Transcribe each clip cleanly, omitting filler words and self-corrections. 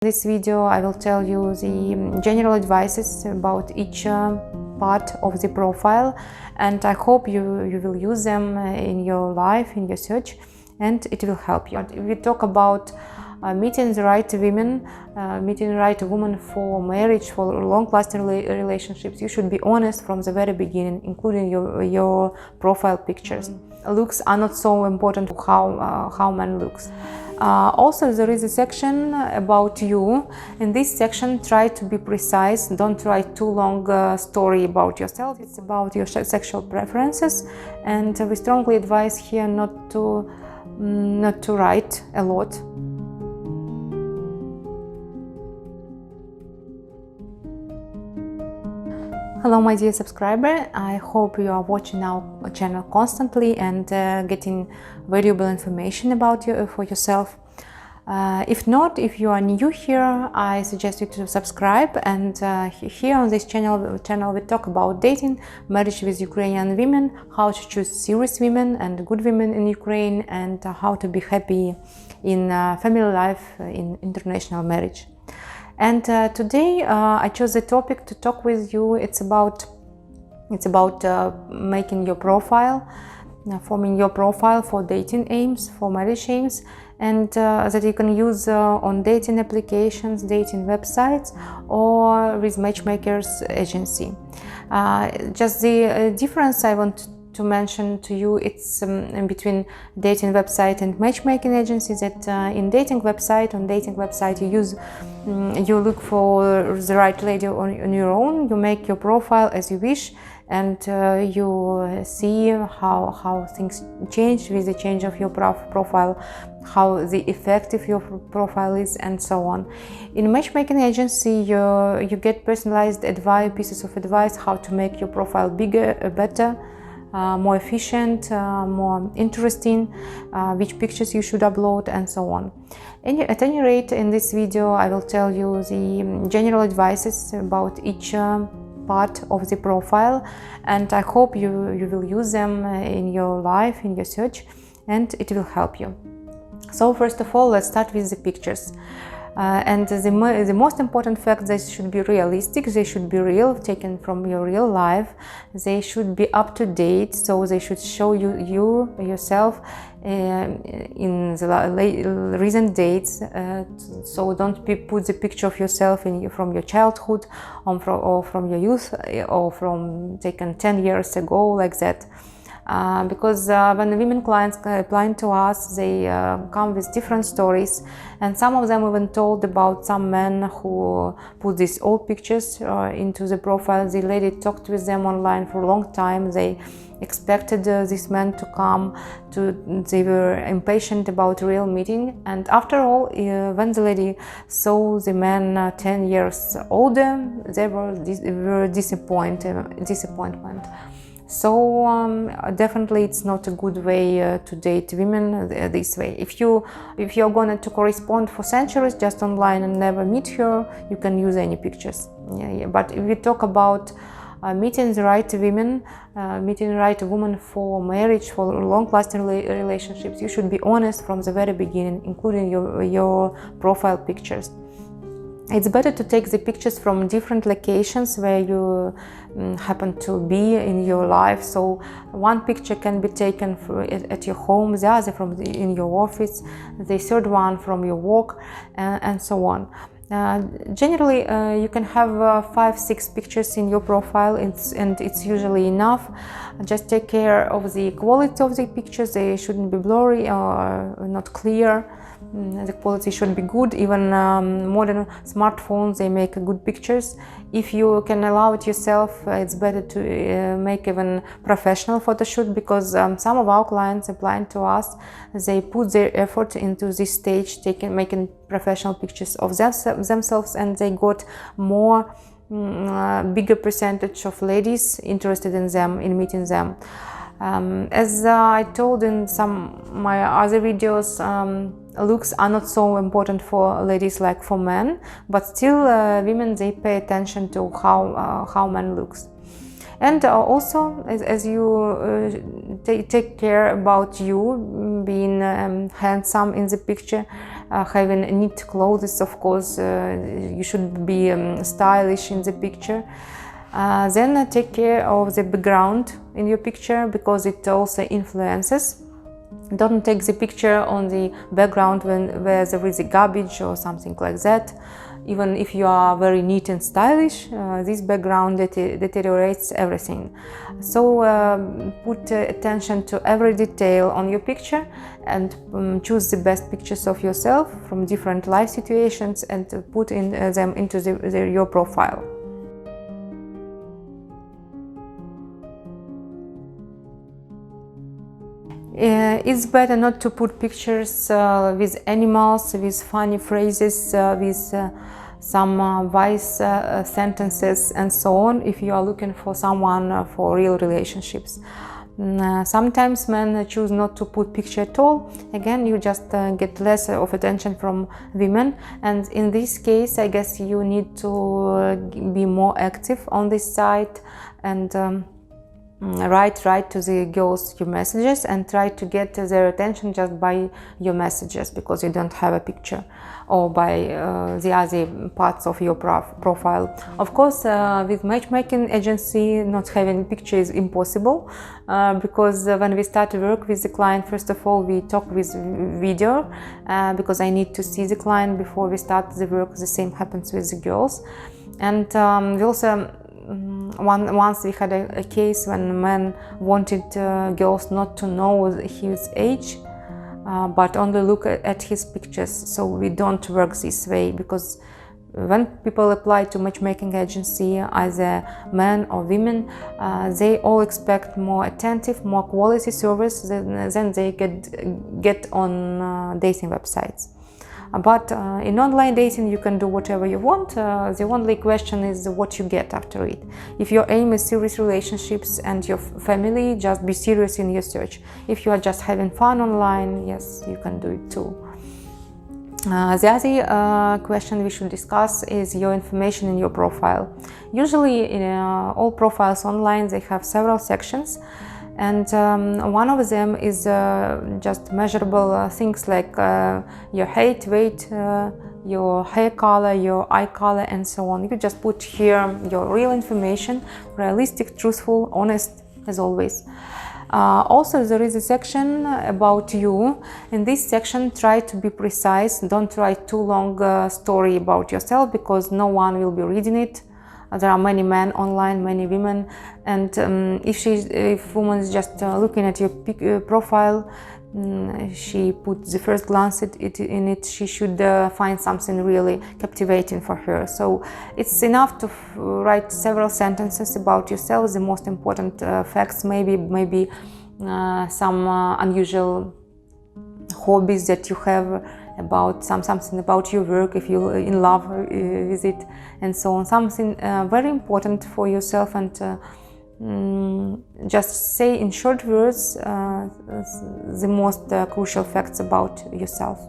In this video I will tell you the general advices about each part of the profile, and I hope you will use them in your life, in your search, and it will help you. But if we talk about meeting the right women, meeting the right woman for marriage, for long-lasting relationships, you should be honest from the very beginning, including your profile pictures. Looks are not so important how man looks. Also, there is a section about you. In this section, try to be precise. Don't write too long story about yourself. It's about your sexual preferences, and we strongly advise here not to write a lot. Hello my dear subscriber, I hope you are watching our channel constantly and getting valuable information about you for yourself. If not, if you are new here, I suggest you to subscribe, and here on this channel we talk about dating, marriage with Ukrainian women, how to choose serious women and good women in Ukraine, and how to be happy in family life, in international marriage. And today I chose a topic to talk with you. It's about making your profile, forming your profile for dating aims, for marriage aims, and that you can use on dating applications, dating websites, or with matchmakers agency. Just the difference I want to mention to you, it's in between dating website and matchmaking agency, that in dating website, you look for the right lady on your own, you make your profile as you wish, and you see how things change with the change of your profile, how the effective your profile is, and so on. In matchmaking agency, you get personalized pieces of advice how to make your profile bigger, better, more efficient, more interesting, which pictures you should upload, and so on. At any rate, in this video I will tell you the general advices about each part of the profile, and I hope you will use them in your life, in your search, and it will help you. So first of all, let's start with the pictures. And the most important fact, they should be realistic, they should be real, taken from your real life, they should be up to date, so they should show yourself in the recent dates, so don't put the picture of yourself from your childhood or from your youth, or from taken 10 years ago, like that. Because when the women clients applying to us, they come with different stories, and some of them even told about some men who put these old pictures into the profile. The lady talked with them online for a long time. They expected this man to come, they were impatient about real meeting, and after all, when the lady saw the man 10 years older, they were disappointment. So definitely it's not a good way to date women this way. If you're going to correspond for centuries just online and never meet her, you can use any pictures. Yeah. But if we talk about meeting the right women, meeting the right woman for marriage, for long-lasting relationships, you should be honest from the very beginning, including your profile pictures. It's better to take the pictures from different locations where you happen to be in your life. So one picture can be taken at your home, the other in your office, the third one from your work, and so on. Generally, you can have 5-6 pictures in your profile, and it's usually enough. Just take care of the quality of the pictures. They shouldn't be blurry or not clear. The quality should be good. Even modern smartphones, they make good pictures. If you can allow it yourself, it's better to make even professional photo shoot, because some of our clients applying to us, they put their effort into this stage, making professional pictures of themselves, and they got more bigger percentage of ladies interested in them, in meeting them. As I told in my other videos, looks are not so important for ladies like for men, but still women, they pay attention to how man looks. And also, as you take care about you being handsome in the picture, having neat clothes, of course. You should be stylish in the picture. Then take care of the background in your picture, because it also influences. Don't take the picture on the background where there is a garbage or something like that. Even if you are very neat and stylish, this background deteriorates everything. So put attention to every detail on your picture, and choose the best pictures of yourself from different life situations and put them into your profile. It's better not to put pictures with animals, with funny phrases, with some wise sentences and so on, if you are looking for someone for real relationships. Sometimes men choose not to put picture at all. Again, you just get less of attention from women, and in this case I guess you need to be more active on this site and write to the girls your messages and try to get their attention just by your messages, because you don't have a picture, or by the other parts of your profile. Of course, with matchmaking agency, not having picture is impossible, because when we start to work with the client, first of all we talk with video, because I need to see the client before we start the work. The same happens with the girls. And we also once we had a case when a man wanted girls not to know his age, but only look at his pictures. So we don't work this way, because when people apply to matchmaking agency, either men or women, they all expect more attentive, more quality service than they get on dating websites. But in online dating you can do whatever you want. The only question is what you get after it. If your aim is serious relationships and your family, just be serious in your search. If you are just having fun online, yes, you can do it too. The other question we should discuss is your information in your profile. Usually in all profiles online they have several sections, and one of them is just measurable things like your height, weight, your hair color, your eye color, and so on. You just put here your real information, realistic, truthful, honest, as always. Also, there is a section about you. In this section, try to be precise. Don't write too long story about yourself, because no one will be reading it. There are many men online, many women, and if woman is just looking at your profile, she puts the first glance in it, she should find something really captivating for her. So it's enough to write several sentences about yourself, the most important facts, maybe some unusual hobbies that you have, about something about your work, if you're in love with it, and so on. Something very important for yourself, and just say in short words the most crucial facts about yourself.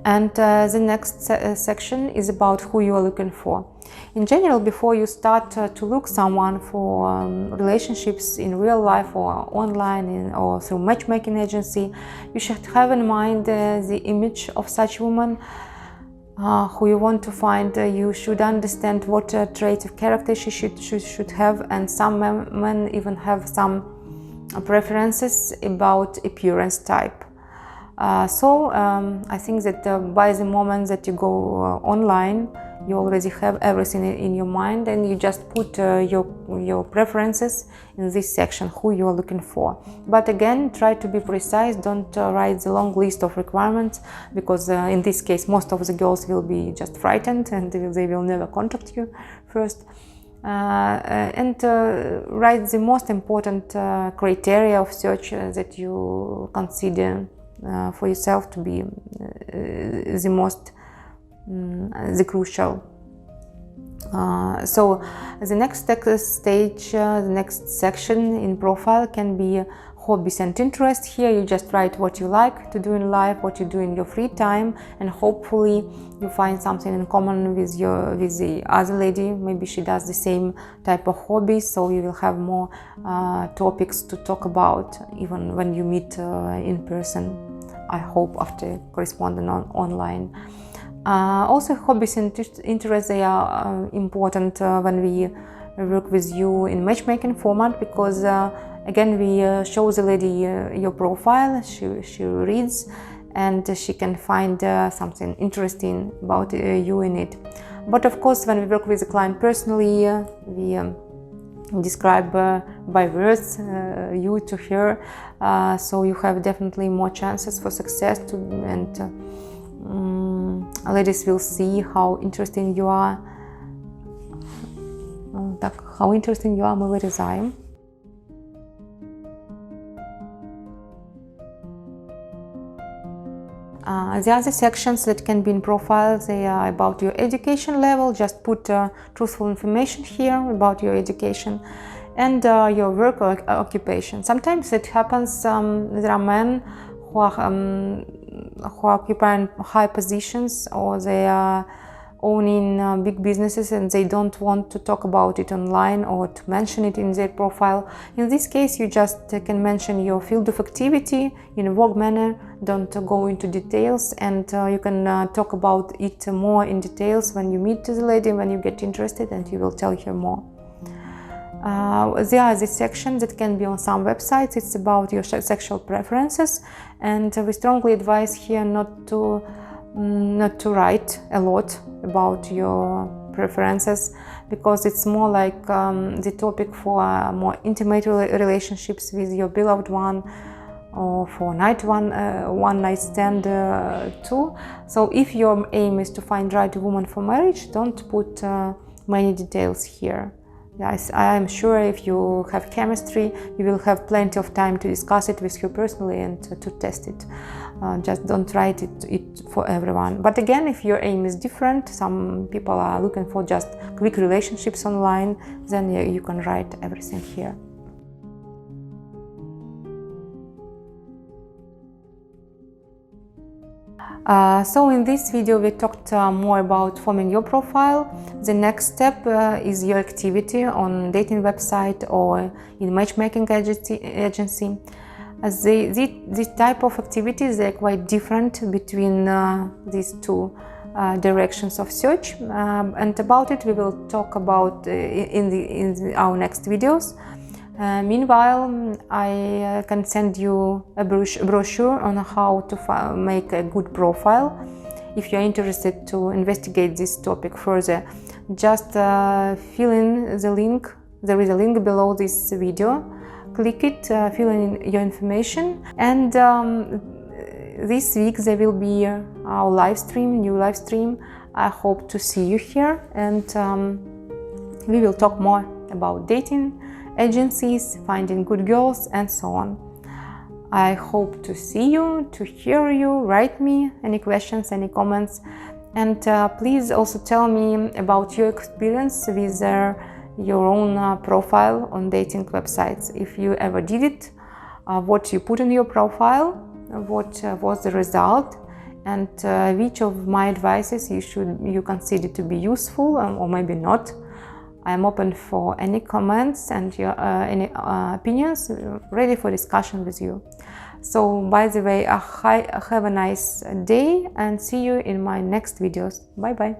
And the next section is about who you are looking for. In general, before you start to look someone for relationships in real life or online or through matchmaking agency, you should have in mind the image of such woman who you want to find. You should understand what traits of character she should have, and some men even have some preferences about appearance type. So I think that by the moment that you go online, you already have everything in your mind, and you just put your preferences in this section, who you are looking for. But again, try to be precise. Don't write the long list of requirements, because in this case most of the girls will be just frightened and they will never contact you first. And write the most important criteria of search that you consider for yourself to be the crucial. So the next stage, the next section in profile can be hobbies and interests. Here you just write what you like to do in life, what you do in your free time, and hopefully you find something in common with the other lady. Maybe she does the same type of hobbies, so you will have more topics to talk about even when you meet in person. I hope, after corresponding online. Also, hobbies and interests, they are important when we work with you in matchmaking format, because again, we show the lady your profile, she reads, and she can find something interesting about you in it. But of course, when we work with the client personally, we describe by words you to her, so you have definitely more chances for success and ladies will see how interesting you are. Так, how interesting you are, ми вирізаємо. The other sections that can be in profile, they are about your education level. Just put truthful information here about your education and your work or occupation. Sometimes it happens, there are men who are occupying high positions, or they are owning big businesses, and they don't want to talk about it online or to mention it in their profile. In this case, you just can mention your field of activity in a vague manner. Don't go into details, and you can talk about it more in details when you meet the lady, when you get interested, and you will tell her more. There are this section that can be on some websites. It's about your sexual preferences, and we strongly advise here not to write a lot about your preferences, because it's more like the topic for more intimate relationships with your beloved one, or for one night stand too. So if your aim is to find right woman for marriage, don't put many details here. Yes, I am sure if you have chemistry, you will have plenty of time to discuss it with her personally and to test it. Just don't write it for everyone. But again, if your aim is different, some people are looking for just quick relationships online, then you can write everything here. So in this video we talked more about forming your profile. The next step is your activity on dating website or in matchmaking agency. This type of activities, they are quite different between these two directions of search, and about it we will talk about in our next videos. Meanwhile, I can send you a brochure on how to make a good profile. If you're interested to investigate this topic further, just fill in the link. There is a link below this video. Click it, fill in your information, and this week there will be our new live stream. I hope to see you here, and we will talk more about dating agencies, finding good girls, and so on. I hope to see you, to hear you. Write me any questions, any comments, and please also tell me about your experience with your own profile on dating websites. If you ever did it, what you put in your profile, what was the result, and which of my advices you consider to be useful or maybe not. I'm open for any comments and any opinions, ready for discussion with you. So, by the way, have a nice day and see you in my next videos. Bye bye.